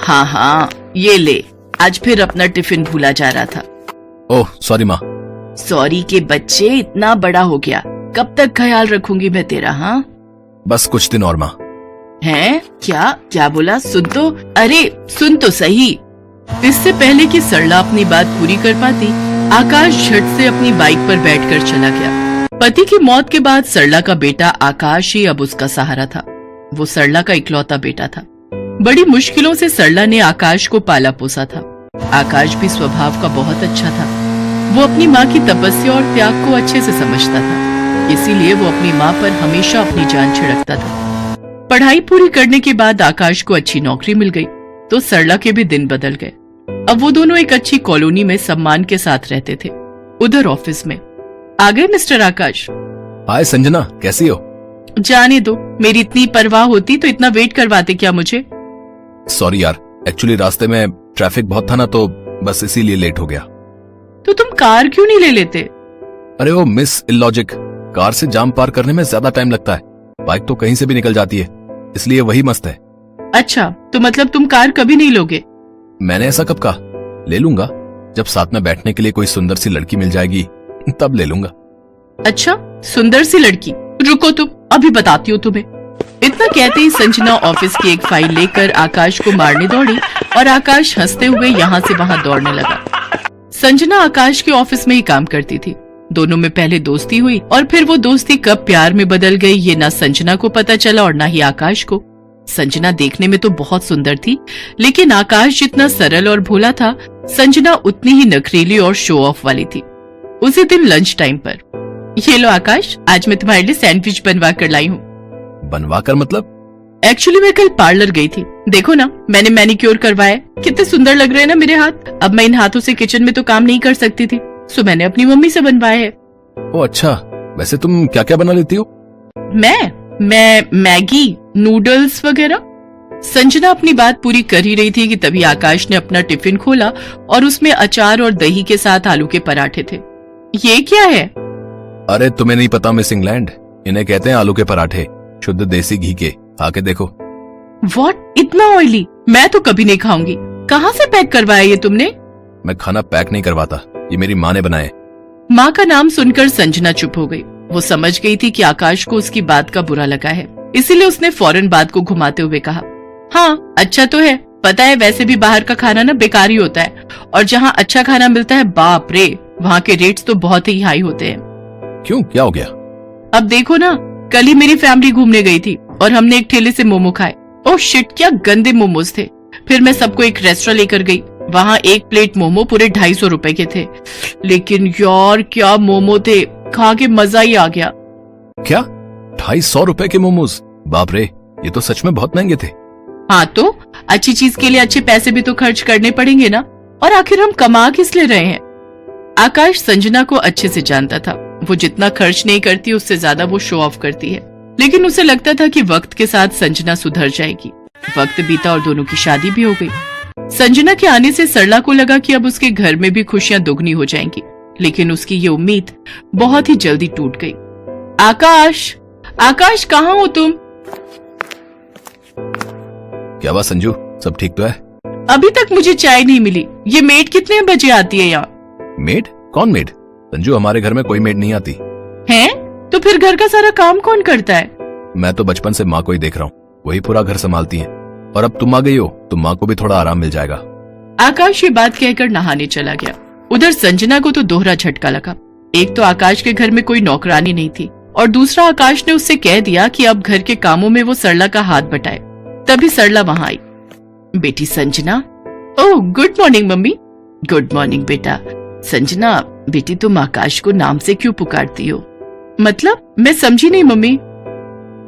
हाँ हाँ, ये ले, आज फिर अपना टिफिन भूला जा रहा था। ओह सॉरी माँ। सॉरी के बच्चे, इतना बड़ा हो गया, कब तक ख्याल रखूंगी मैं तेरा? हाँ बस कुछ दिन और माँ। हैं? क्या क्या बोला? सुन तो, अरे सुन तो सही। इससे पहले कि सरला अपनी बात पूरी कर पाती, आकाश झट से अपनी बाइक पर बैठकर चला गया। पति की मौत के बाद सरला का बेटा आकाश ही अब उसका सहारा था। वो सरला का इकलौता बेटा था। बड़ी मुश्किलों से सरला ने आकाश को पाला पोसा था। आकाश भी स्वभाव का बहुत अच्छा था। वो अपनी माँ की तपस्या और त्याग को अच्छे से समझता था, इसीलिए वो अपनी माँ पर हमेशा अपनी जान छिड़कता था। पढ़ाई पूरी करने के बाद आकाश को अच्छी नौकरी मिल गई तो सरला के भी दिन बदल गए। अब वो दोनों एक अच्छी कॉलोनी में सम्मान के साथ रहते थे। उधर ऑफिस में आ गए मिस्टर आकाश। हाय संजना, कैसी हो? जाने दो, मेरी इतनी परवाह होती तो इतना वेट करवाते क्या मुझे? सॉरी यार, एक्चुअली रास्ते में ट्रैफिक बहुत था ना, तो बस इसीलिए लेट हो गया। तो तुम कार क्यों नहीं ले लेते? अरे वो मिस इलॉजिक, कार से जाम पार करने में ज्यादा टाइम लगता है। बाइक तो कहीं से भी निकल जाती है, इसलिए वही मस्त है। अच्छा, तो मतलब तुम कार कभी नहीं लोगे? मैंने ऐसा कब कहा? ले लूंगा, जब साथ में बैठने के लिए कोई सुंदर सी लड़की मिल जाएगी तब ले लूंगा। अच्छा, सुंदर सी लड़की? रुको तुम, अभी बताती हूँ तुम्हें। इतना कहते ही संजना ऑफिस की एक फाइल लेकर आकाश को मारने दौड़ी और आकाश हंसते हुए यहाँ से वहाँ दौड़ने लगा। संजना आकाश के ऑफिस में ही काम करती थी। दोनों में पहले दोस्ती हुई और फिर वो दोस्ती कब प्यार में बदल गई ये ना संजना को पता चला और ना ही आकाश को। संजना देखने में तो बहुत सुंदर थी, लेकिन आकाश जितना सरल और भोला था, संजना उतनी ही नखरीली और शो ऑफ वाली थी। उसी दिन लंच टाइम पर, ये लो आकाश, आज मैं तुम्हारे लिए सैंडविच बनवा कर लाई हूँ। बनवा कर मतलब? एक्चुअली मैं कल पार्लर गई थी, देखो ना मैंने मैनिक्योर करवाया, कितने सुंदर लग रहे हैं ना मेरे हाथ। अब मैं इन हाथों से किचन में तो काम नहीं कर सकती थी, सो मैंने अपनी मम्मी से बनवाया है। ओ अच्छा, वैसे तुम क्या क्या बना लेती हो? मैं मैगी, नूडल्स वगैरह। संजना अपनी बात पूरी कर ही रही थी कि तभी आकाश ने अपना टिफिन खोला और उसमें अचार और दही के साथ आलू के पराठे थे। ये क्या है? अरे तुम्हें नहीं पता मिस इंग्लैंड, इन्हें कहते हैं आलू के पराठे, शुद्ध देसी घी के। आके देखो। व्हाट, इतना ऑयली? मैं तो कभी नहीं खाऊंगी। कहाँ से पैक करवाया ये तुमने? मैं खाना पैक नहीं करवाता, ये मेरी माँ ने बनाए। माँ का नाम सुनकर संजना चुप हो गई। वो समझ गई थी कि आकाश को उसकी बात का बुरा लगा है, इसीलिए उसने फौरन बात को घुमाते हुए कहा, हाँ अच्छा तो है, पता है वैसे भी बाहर का खाना ना बेकार ही होता है, और जहाँ अच्छा खाना मिलता है बाप रे, वहाँ के रेट्स तो बहुत ही हाई होते हैं। क्यों, क्या हो गया? अब देखो ना, कल ही मेरी फैमिली घूमने गई थी और हमने एक ठेले से मोमो खाए। ओह शिट, क्या गंदे मोमोज थे। फिर मैं सबको एक रेस्टोरेंट लेकर गई, वहाँ एक प्लेट मोमो पूरे 250 रुपए के थे, लेकिन यार क्या मोमो थे, खा के मजा ही आ गया। क्या 250 रुपए के मोमोज? बाप रे, ये तो सच में बहुत महंगे थे। हाँ तो अच्छी चीज के लिए अच्छे पैसे भी तो खर्च करने पड़ेंगे ना, और आखिर हम कमा किस लिए रहे हैं? आकाश संजना को अच्छे से जानता था, वो जितना खर्च नहीं करती उससे ज्यादा वो शो ऑफ करती है, लेकिन उसे लगता था कि वक्त के साथ संजना सुधर जाएगी। वक्त बीता और दोनों की शादी भी हो गई। संजना के आने से सरला को लगा कि अब उसके घर में भी खुशियां दुगनी हो जाएंगी, लेकिन उसकी ये उम्मीद बहुत ही जल्दी टूट गई। आकाश, आकाश कहाँ हो तुम? क्या बात संजू, सब ठीक तो है? अभी तक मुझे चाय नहीं मिली। ये मेड कितने बजे आती है यहाँ? मेड? कौन मेड? संजू, हमारे घर में कोई मेड नहीं आती है। तो फिर घर का सारा काम कौन करता है? मैं तो बचपन से माँ को ही देख रहा हूँ, वही पूरा घर संभालती है, और अब तुम आ गई हो तो माँ को भी थोड़ा आराम मिल जाएगा। आकाश ये बात कहकर नहाने चला गया। उधर संजना को तो दोहरा झटका लगा। एक तो आकाश के घर में कोई नौकरानी नहीं थी, और दूसरा आकाश ने उससे कह दिया कि अब घर के कामों में वो सरला का हाथ बटाए। तभी सरला वहाँ आई। बेटी Sanjana. Oh good morning mummy. Good morning बेटा। संजना बेटी, तुम आकाश को नाम से क्यों पुकारती हो? मतलब, मैं समझी नहीं मम्मी।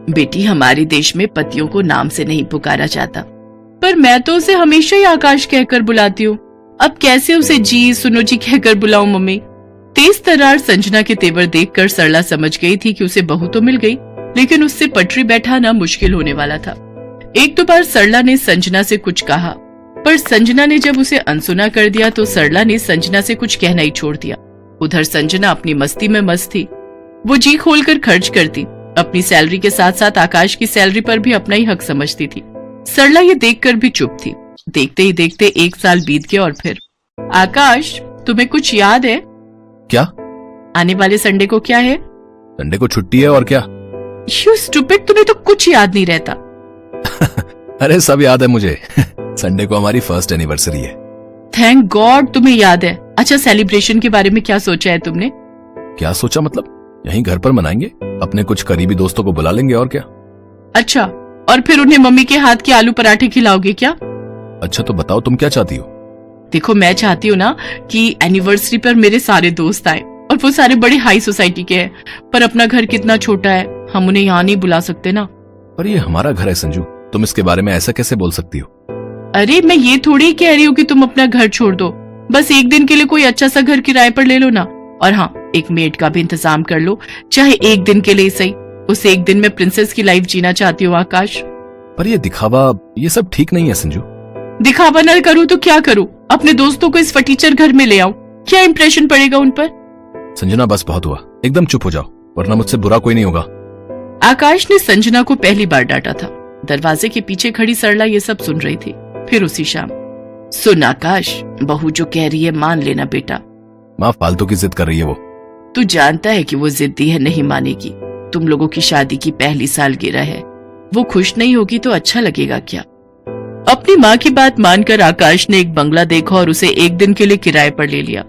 बेटी, हमारे देश में पतियों को नाम से नहीं पुकारा जाता, पर मैं तो उसे हमेशा ही आकाश कहकर बुलाती हूँ। अब कैसे उसे जी सुनो जी कहकर बुलाऊं मम्मी? तेज तर्रार संजना के तेवर देखकर सरला समझ गई थी कि उसे बहू तो मिल गई, लेकिन उससे पटरी बैठाना मुश्किल होने वाला था। एक दो बार सरला ने संजना से कुछ कहा, पर संजना ने जब उसे अनसुना कर दिया तो सरला ने संजना से कुछ कहना ही छोड़ दिया। उधर संजना अपनी मस्ती में मस्त थी। वो जी खोलकर खर्च करती, अपनी सैलरी के साथ साथ आकाश की सैलरी पर भी अपना ही हक समझती थी। सरला ये देखकर भी चुप थी। देखते ही देखते 1 साल बीत गया और फिर आकाश, तुम्हें कुछ याद है? क्या? आने वाले संडे को क्या है? संडे को छुट्टी है और क्या? यू स्टूपिड, तुम्हें तो कुछ याद नहीं रहता। अरे सब याद है मुझे। संडे को हमारी फर्स्ट एनिवर्सरी है। थैंक गॉड तुम्हें याद है। अच्छा, सेलिब्रेशन के बारे में क्या सोचा है तुमने? क्या सोचा मतलब? यहीं घर पर मनाएंगे, अपने कुछ करीबी दोस्तों को बुला लेंगे और क्या। अच्छा, और फिर उन्हें मम्मी के हाथ के आलू पराठे खिलाओगे क्या? अच्छा तो बताओ तुम क्या चाहती हो? देखो, मैं चाहती हूँ ना कि एनिवर्सरी पर मेरे सारे दोस्त आए, और वो सारे बड़े हाई सोसाइटी के हैं, पर अपना घर कितना छोटा है, हम उन्हें यहाँ नहीं बुला सकते ना। पर ये हमारा घर है संजू, तुम इसके बारे में ऐसा कैसे बोल सकती हो? अरे मैं ये थोड़ी कह रही हूँ कि तुम अपना घर छोड़ दो, बस एक दिन के लिए कोई अच्छा सा घर किराए पर ले लो ना। और हाँ, एक मेड का भी इंतजाम कर लो, चाहे एक दिन के लिए सही। उस एक दिन में प्रिंसेस की लाइफ जीना चाहती हूँ आकाश। पर ये दिखावा, ये सब ठीक नहीं है संजू। दिखावा न करूँ तो क्या करूँ? अपने दोस्तों को इस फटीचर घर में ले आऊं, क्या इंप्रेशन पड़ेगा उन पर? संजना बस बहुत हुआ, एकदम चुप हो जाओ, वरना मुझसे बुरा कोई नहीं होगा। आकाश ने संजना को पहली बार डांटा था। दरवाजे के पीछे खड़ी सरला ये सब सुन रही थी। फिर उसी शाम, सुन आकाश, बहू जो कह रही है मान लेना बेटा। माँ फालतू की जिद कर रही है वो। तू जानता है कि वो जिद्दी है, नहीं मानेगी। तुम लोगों की शादी की पहली सालगिरह है, वो खुश नहीं होगी तो अच्छा लगेगा क्या? अपनी माँ की बात मानकर आकाश ने एक बंगला देखा और उसे एक दिन के लिए किराए पर ले लिया।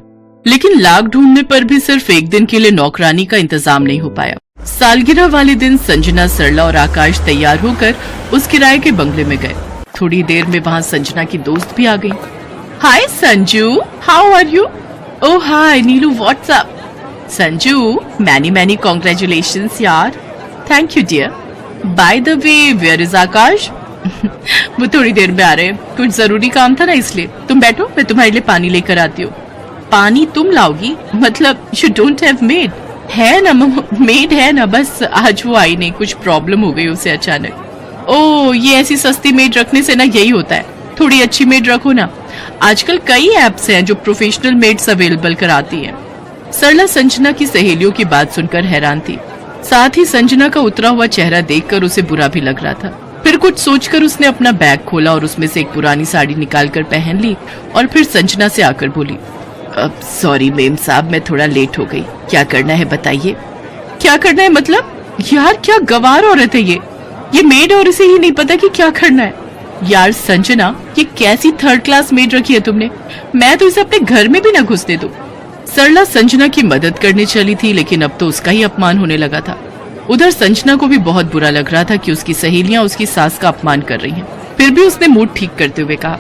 लेकिन लाख ढूंढने पर भी सिर्फ एक दिन के लिए नौकरानी का इंतजाम नहीं हो पाया। सालगिरह वाले दिन संजना, सरला और आकाश तैयार होकर उस किराए के बंगले में गए। थोड़ी देर में वहाँ संजना की दोस्त भी आ गई। Hi Sanju, how are you? Oh hi Neelu, what's up? Sanju, many congratulations यार। Thank you dear. By the way, where is Akash? वो थोड़ी देर में आ रहे हैं, कुछ जरूरी काम था ना इसलिए। तुम बैठो, मैं तुम्हारे लिए पानी लेकर आती हूँ। पानी तुम लाओगी? मतलब यू डोंट हैव मेड? है ना मेड है ना, बस आज वो आई नहीं, कुछ प्रॉब्लम हो गई उसे अचानक। ओ, ये ऐसी सस्ती मेड रखने से ना यही होता है, थोड़ी अच्छी मेड रखो ना। आजकल कई ऐप्स हैं जो प्रोफेशनल मेड्स अवेलेबल कराती हैं। सरला संजना की सहेलियों की बात सुनकर हैरान थी, साथ ही संजना का उतरा हुआ चेहरा देखकर उसे बुरा भी लग रहा था। फिर कुछ सोचकर उसने अपना बैग खोला और उसमें से एक पुरानी साड़ी निकालकर पहन ली और फिर संजना से आकर बोली, अब सॉरी मेम साहब, मैं थोड़ा लेट हो गई। क्या करना है बताइए? क्या करना है मतलब? यार क्या गवार औरत है ये मेड, और इसे ही नहीं पता कि क्या करना है। यार संजना, ये कैसी थर्ड क्लास मेड रखी है तुमने? मैं तो इसे अपने घर में भी ना घुसने दूं। सरला संजना की मदद करने चली थी, लेकिन अब तो उसका ही अपमान होने लगा था। उधर संजना को भी बहुत बुरा लग रहा था कि उसकी सहेलियां उसकी सास का अपमान कर रही हैं। फिर भी उसने मूड ठीक करते हुए कहा,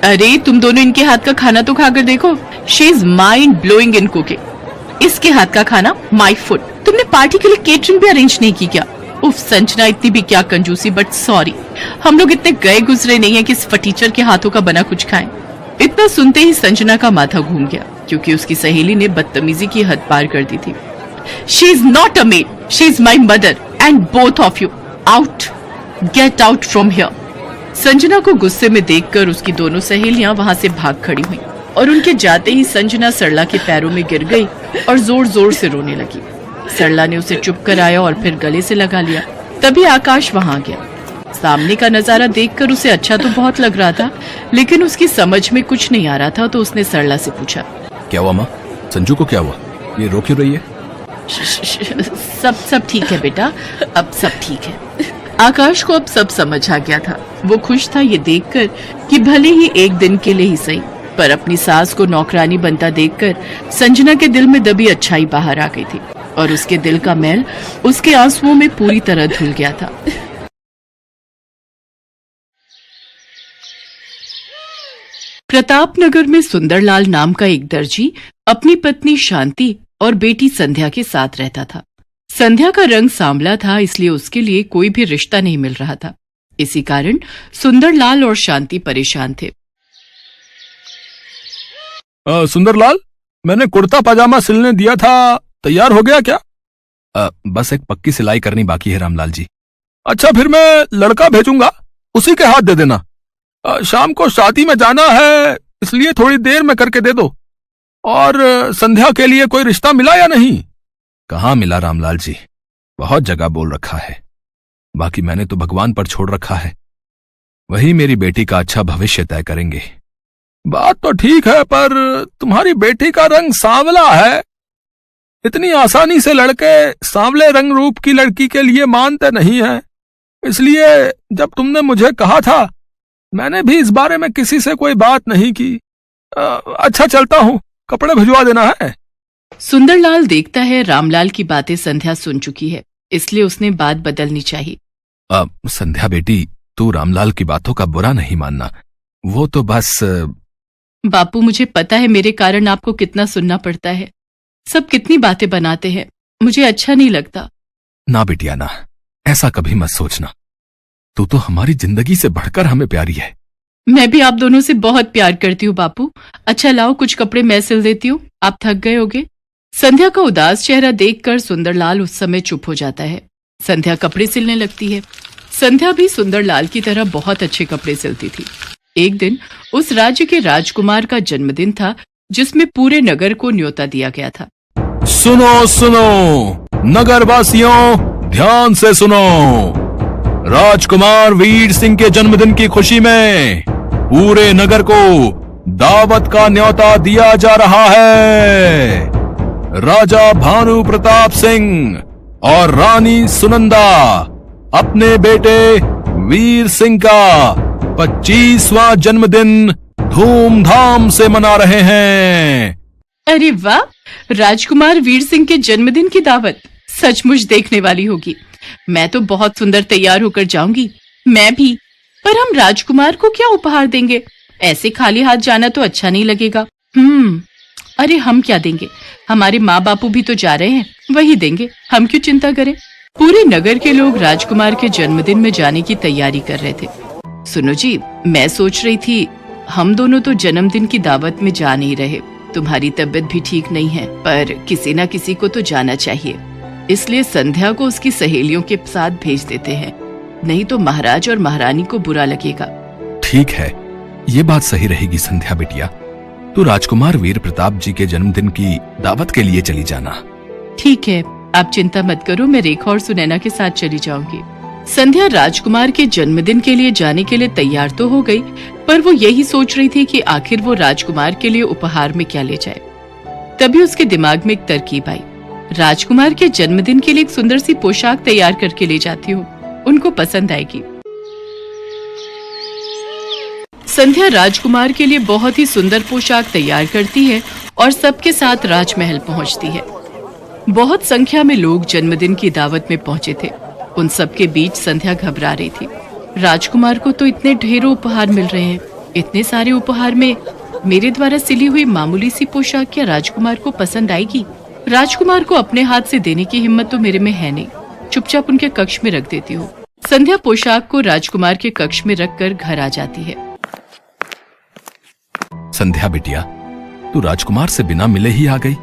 अरे तुम दोनों इनके हाथ का खाना तो खाकर देखो। She is mind blowing in cooking. इसके हाथ का खाना, माई फूड। तुमने पार्टी के लिए केटरिंग भी अरेंज नहीं की क्या? उफ संजना, इतनी भी क्या कंजूसी, बट सॉरी, हम लोग इतने गए गुजरे नहीं है कि इस फटीचर के हाथों का बना कुछ खाएं। इतना सुनते ही संजना का माथा घूम गया, क्योंकि उसकी सहेली ने बदतमीजी की हद पार कर दी थी। She is not a made, she is my mother, and both of you out, get out from here. Sanjana को गुस्से में देखकर उसकी दोनों सहेलियां वहां से भाग खड़ी हुई और उनके जाते ही संजना सरला के पैरों में गिर गई और जोर जोर से रोने लगी। सरला ने उसे चुप कराया और फिर गले से लगा लिया। तभी आकाश वहां गया। सामने का नजारा देखकर उसे अच्छा तो बहुत लग रहा था, लेकिन उसकी समझ में कुछ नहीं आ रहा था, तो उसने सरला से पूछा, क्या हुआ माँ? संजू को क्या हुआ? ये रो क्यों रही है? सब ठीक है बेटा, अब सब ठीक है। आकाश को अब सब समझ आ गया था। वो खुश था ये देखकर कि भले ही एक दिन के लिए ही सही, पर अपनी सास को नौकरानी बनता देखकर संजना के दिल में दबी अच्छाई बाहर आ गई थी और उसके दिल का मैल उसके आंसुओं में पूरी तरह धुल गया था। प्रतापनगर में सुंदरलाल नाम का एक दर्जी अपनी पत्नी शांति और बेटी संध्या के साथ रहता था। संध्या का रंग सांवला था, इसलिए उसके लिए कोई भी रिश्ता नहीं मिल रहा था। इसी कारण सुंदरलाल और शांति परेशान थे। सुंदरलाल, मैंने कुर्ता पजामा सिलने दिया था, तैयार हो गया क्या? बस एक पक्की सिलाई करनी बाकी है रामलाल जी। अच्छा, फिर मैं लड़का भेजूंगा, उसी के हाथ दे देना। शाम को शादी में जाना है, इसलिए थोड़ी देर में करके दे दो। और संध्या के लिए कोई रिश्ता मिला या नहीं? कहाँ मिला रामलाल जी, बहुत जगह बोल रखा है, बाकी मैंने तो भगवान पर छोड़ रखा है। वही मेरी बेटी का अच्छा भविष्य तय करेंगे। बात तो ठीक है, पर तुम्हारी बेटी का रंग सांवला है। इतनी आसानी से लड़के सांवले रंग रूप की लड़की के लिए मानते नहीं हैं। इसलिए जब तुमने मुझे कहा था, मैंने भी इस बारे में किसी से कोई बात नहीं की। अच्छा, चलता हूं, कपड़े भिजवा देना है। सुंदरलाल देखता है रामलाल की बातें संध्या सुन चुकी है, इसलिए उसने बात बदलनी चाहिए। संध्या बेटी, तू रामलाल की बातों का बुरा नहीं मानना। वो तो बस बापू, मुझे पता है मेरे कारण आपको कितना सुनना पड़ता है। सब कितनी बातें बनाते हैं, मुझे अच्छा नहीं लगता। ना बिटिया ना, ऐसा कभी मत सोचना। तू तो हमारी जिंदगी से बढ़कर हमें प्यारी है। मैं भी आप दोनों से बहुत प्यार करती हूँ बापू। अच्छा लाओ, कुछ कपड़े मैं सिल देती हूँ, आप थक गए होगे। संध्या का उदास चेहरा देखकर सुंदरलाल उस समय चुप हो जाता है। संध्या कपड़े सिलने लगती है। संध्या भी सुंदरलाल की तरह बहुत अच्छे कपड़े सिलती थी। एक दिन उस राज्य के राजकुमार का जन्मदिन था, जिसमें पूरे नगर को न्योता दिया गया था। सुनो सुनो नगरवासियों, ध्यान से सुनो। राजकुमार वीर सिंह के जन्मदिन की खुशी में पूरे नगर को दावत का न्योता दिया जा रहा है। राजा भानु प्रताप सिंह और रानी सुनंदा अपने बेटे वीर सिंह का 25वां जन्मदिन धूमधाम से मना रहे हैं। अरे वाह, राजकुमार वीर सिंह के जन्मदिन की दावत सचमुच देखने वाली होगी। मैं तो बहुत सुंदर तैयार होकर जाऊंगी। मैं भी। पर हम राजकुमार को क्या उपहार देंगे? ऐसे खाली हाथ जाना तो अच्छा नहीं लगेगा। अरे हम क्या देंगे? हमारे माँ बापू भी तो जा रहे हैं, वही देंगे। हम क्यों चिंता करें? पूरे नगर के लोग राजकुमार के जन्मदिन में जाने की तैयारी कर रहे थे। सुनो जी, मैं सोच रही थी हम दोनों तो जन्मदिन की दावत में जा नहीं रहे। तुम्हारी तबीयत भी ठीक नहीं है, पर किसी न किसी को तो जाना चाहिए। इसलिए संध्या को उसकी सहेलियों के साथ भेज देते हैं, नहीं तो महाराज और महारानी को बुरा लगेगा। ठीक है, ये बात सही रहेगी संध्या बिटिया। तू राजकुमार वीर प्रताप जी के जन्मदिन की दावत के लिए चली जाना। ठीक है, आप चिंता मत करो, मैं रेखा और सुनैना के साथ चली जाऊंगी। संध्या राजकुमार के जन्मदिन के लिए जाने के लिए तैयार तो हो गई, पर वो यही सोच रही थी कि आखिर वो राजकुमार के लिए उपहार में क्या ले जाए। तभी उसके दिमाग में एक तरकीब आई। राजकुमार के जन्मदिन के लिए एक सुंदर सी पोशाक तैयार करके ले जाती हूँ, उनको पसंद आएगी। संध्या राजकुमार के लिए बहुत ही सुंदर पोशाक तैयार करती है और सबके साथ राजमहल पहुँचती है। बहुत संख्या में लोग जन्मदिन की दावत में पहुँचे थे। उन सबके बीच संध्या घबरा रही थी। राजकुमार को तो इतने ढेरों उपहार मिल रहे हैं, इतने सारे उपहार में मेरे द्वारा सिली हुई मामूली सी पोशाक क्या राजकुमार को पसंद आएगी? राजकुमार को अपने हाथ से देने की हिम्मत तो मेरे में है नहीं। चुपचाप उनके कक्ष में रख देती हूँ। संध्या पोशाक को राजकुमार के कक्ष में रखकर घर आ जाती है। संध्या बिटिया, तू राजकुमार से बिना मिले ही आ गई।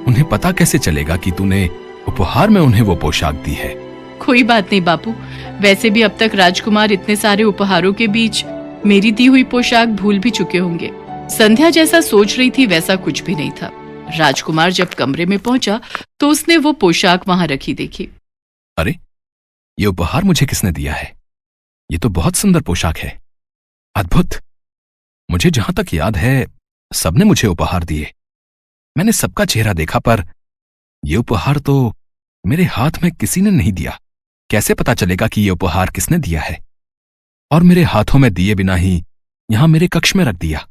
उन्हें पता कैसे चलेगा कि तूने उपहार में उन्हें वो पोशाक दी है? कोई बात नहीं बापू, वैसे भी अब तक राजकुमार इतने सारे उपहारों के बीच मेरी दी हुई पोशाक भूल भी चुके होंगे। संध्या जैसा सोच रही थी वैसा कुछ भी नहीं था। राजकुमार जब कमरे में पहुंचा तो उसने वो पोशाक वहां रखी देखी। अरे, ये उपहार मुझे किसने दिया है? ये तो बहुत सुंदर पोशाक है, अद्भुत। मुझे जहां तक याद है सबने मुझे उपहार दिए। मैंने सबका चेहरा देखा, पर यह उपहार तो मेरे हाथ में किसी ने नहीं दिया। कैसे पता चलेगा कि यह उपहार किसने दिया है? और मेरे हाथों में दिए बिना ही यहां मेरे कक्ष में रख दिया।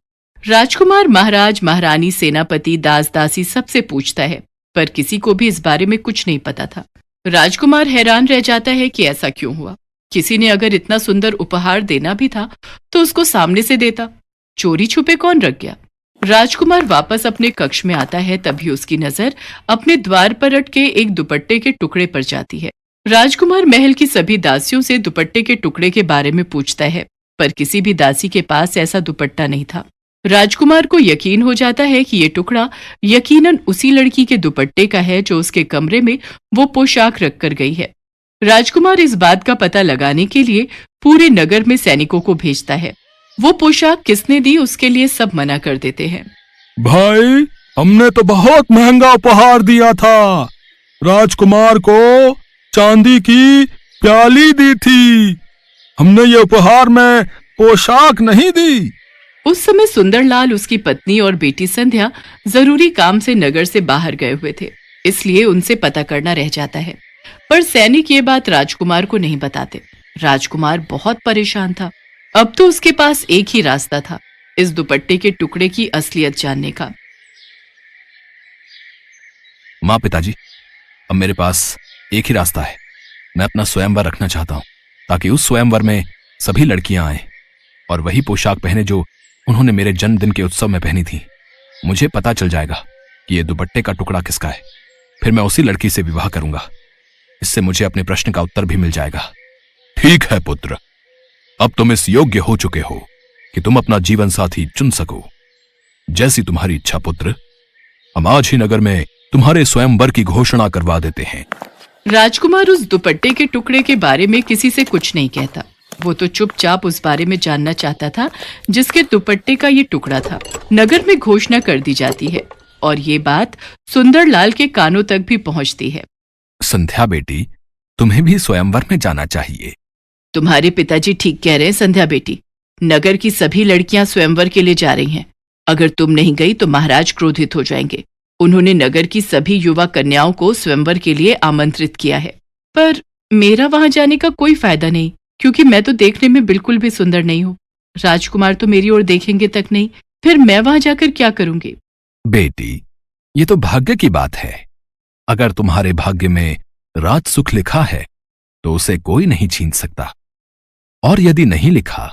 राजकुमार महाराज, महारानी, सेनापति, दास दासी सबसे पूछता है, पर किसी को भी इस बारे में कुछ नहीं पता था। राजकुमार हैरान रह जाता है कि ऐसा क्यों हुआ। किसी ने अगर इतना सुंदर उपहार देना भी था तो उसको सामने से देता। चोरी छुपे कौन रख गया? राजकुमार वापस अपने कक्ष में आता है, तभी उसकी नजर अपने द्वार पर अटके एक दुपट्टे के टुकड़े पर जाती है। राजकुमार महल की सभी दासियों से दुपट्टे के टुकड़े के बारे में पूछता है, पर किसी भी दासी के पास ऐसा दुपट्टा नहीं था। राजकुमार को यकीन हो जाता है कि ये टुकड़ा यकीनन उसी लड़की के दुपट्टे का है जो उसके कमरे में वो पोशाक रख कर गई है। राजकुमार इस बात का पता लगाने के लिए पूरे नगर में सैनिकों को भेजता है। वो पोशाक किसने दी उसके लिए सब मना कर देते हैं। भाई, हमने तो बहुत महंगा उपहार दिया था। राजकुमार को चांदी की प्याली दी थी। हमने ये उपहार में पोशाक नहीं दी। उस समय सुंदरलाल, उसकी पत्नी और बेटी संध्या जरूरी काम से नगर से बाहर गए हुए थे, इसलिए उनसे पता करना रह जाता है। पर सैनिक ये बात राजकुमार को नहीं बताते। राजकुमार बहुत परेशान था। अब तो उसके पास एक ही रास्ता था, इस दुपट्टे के टुकड़े की असलियत जानने का। माँ, पिताजी, अब मेरे पास एक ही रास्ता है। मैं अपना स्वयंवर रखना चाहता हूं, ताकि उस स्वयंवर में सभी लड़कियां आएं और वही पोशाक पहने जो उन्होंने मेरे जन्मदिन के उत्सव में पहनी थी। मुझे पता चल जाएगा कि ये दुपट्टे का टुकड़ा किसका है। फिर मैं उसी लड़की से विवाह करूंगा। इससे मुझे अपने प्रश्न का उत्तर भी मिल जाएगा। ठीक है पुत्र, अब तुम इस योग्य हो चुके हो कि तुम अपना जीवन साथी चुन सको। जैसी तुम्हारी इच्छा पुत्र, हम आज ही नगर में तुम्हारे स्वयंवर की घोषणा करवा देते हैं। राजकुमार उस दुपट्टे के टुकड़े के बारे में किसी से कुछ नहीं कहता। वो तो चुपचाप उस बारे में जानना चाहता था जिसके दुपट्टे का ये टुकड़ा था। नगर में घोषणा कर दी जाती है और ये बात सुंदरलाल के कानों तक भी पहुंचती है। संध्या बेटी, तुम्हें भी स्वयंवर में जाना चाहिए। तुम्हारे पिताजी ठीक कह रहे हैं संध्या बेटी। नगर की सभी लड़कियां स्वयंवर के लिए जा रही हैं। अगर तुम नहीं गई तो महाराज क्रोधित हो जाएंगे। उन्होंने नगर की सभी युवा कन्याओं को स्वयंवर के लिए आमंत्रित किया है। पर मेरा वहां जाने का कोई फायदा नहीं, क्योंकि मैं तो देखने में बिल्कुल भी सुंदर नहीं हूँ। राजकुमार तो मेरी ओर देखेंगे तक नहीं, फिर मैं वहां जाकर क्या करूंगी? बेटी, ये तो भाग्य की बात है। अगर तुम्हारे भाग्य में राज सुख लिखा है तो उसे कोई नहीं छीन सकता, और यदि नहीं लिखा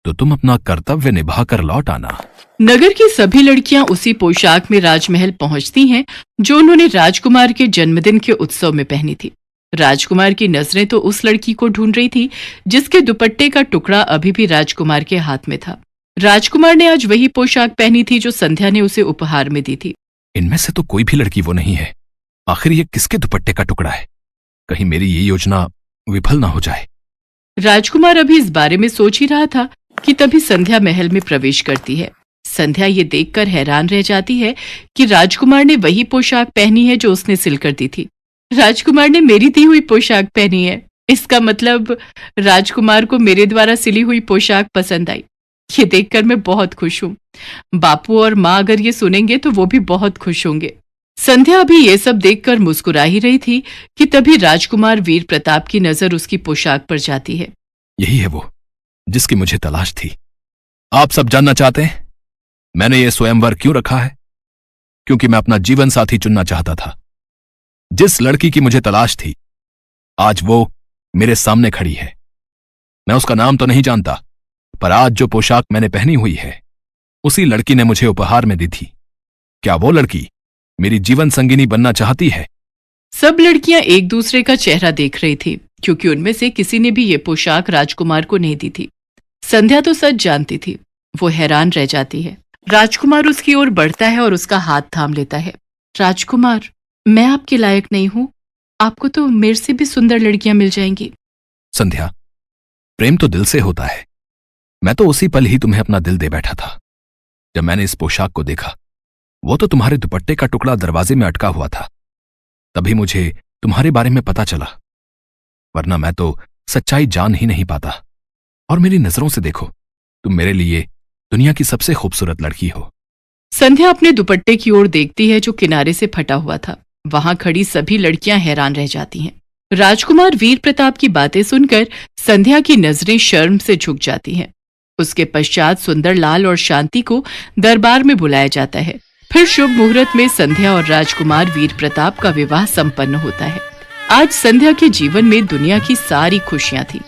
तो तुम अपना कर्तव्य निभाकर लौट आना। नगर की सभी लड़कियां उसी पोशाक में राजमहल पहुंचती हैं जो उन्होंने राजकुमार के जन्मदिन के उत्सव में पहनी थी। राजकुमार की नजरें तो उस लड़की को ढूंढ रही थी जिसके दुपट्टे का टुकड़ा अभी भी राजकुमार के हाथ में था। राजकुमार ने आज वही पोशाक पहनी थी जो संध्या ने उसे उपहार में दी थी। इनमें से तो कोई भी लड़की वो नहीं है। आखिर ये किसके दुपट्टे का टुकड़ा है? कहीं मेरी ये योजना विफल ना हो जाए। राजकुमार अभी इस बारे में सोच ही रहा था कि तभी संध्या महल में प्रवेश करती है। संध्या ये देखकर हैरान रह जाती है कि राजकुमार ने वही पोशाक पहनी है जो उसने सिल कर दी थी। राजकुमार ने मेरी दी हुई पोशाक पहनी है। इसका मतलब राजकुमार को मेरे द्वारा सिली हुई पोशाक पसंद आई। ये देखकर मैं बहुत खुश हूँ। बापू और माँ अगर ये सुनेंगे तो वो भी बहुत खुश होंगे। संध्या अभी ये सब देखकर मुस्कुरा ही रही थी कि तभी राजकुमार वीर प्रताप की नजर उसकी पोशाक पर जाती है। यही है वो जिसकी मुझे तलाश थी। आप सब जानना चाहते हैं मैंने ये स्वयंवर क्यों रखा है? क्योंकि मैं अपना जीवन साथी चुनना चाहता था। जिस लड़की की मुझे तलाश थी आज वो मेरे सामने खड़ी है। मैं उसका नाम तो नहीं जानता, पर आज जो पोशाक मैंने पहनी हुई है उसी लड़की ने मुझे उपहार में दी थी। क्या वो लड़की मेरी जीवन संगिनी बनना चाहती है? सब लड़कियां एक दूसरे का चेहरा देख रही थी, क्योंकि उनमें से किसी ने भी ये पोशाक राजकुमार को नहीं दी थी। संध्या तो सच जानती थी। वो हैरान रह जाती है। राजकुमार उसकी ओर बढ़ता है और उसका हाथ थाम लेता है। राजकुमार, मैं आपके लायक नहीं हूं। आपको तो मेरे से भी सुंदर लड़कियां मिल जाएंगी। संध्या, प्रेम तो दिल से होता है। मैं तो उसी पल ही तुम्हें अपना दिल दे बैठा था। जब मैंने इस पोशाक को देखा, वो तो तुम्हारे दुपट्टे का टुकड़ा दरवाजे में अटका हुआ था, तभी मुझे तुम्हारे बारे में पता चला। वरना मैं तो सच्चाई जान ही नहीं पाता। और मेरी नजरों से देखो, तुम मेरे लिए दुनिया की सबसे खूबसूरत लड़की हो। संध्या अपने दुपट्टे की ओर देखती है जो किनारे से फटा हुआ था। वहां खड़ी सभी लड़कियां हैरान रह जाती हैं। राजकुमार वीर प्रताप की बातें सुनकर संध्या की नजरें शर्म से झुक जाती हैं। उसके पश्चात सुंदरलाल और शांति को दरबार में बुलाया जाता है। फिर शुभ मुहूर्त में संध्या और राजकुमार वीर प्रताप का विवाह संपन्न होता है। आज संध्या के जीवन में दुनिया की सारी खुशियां थी।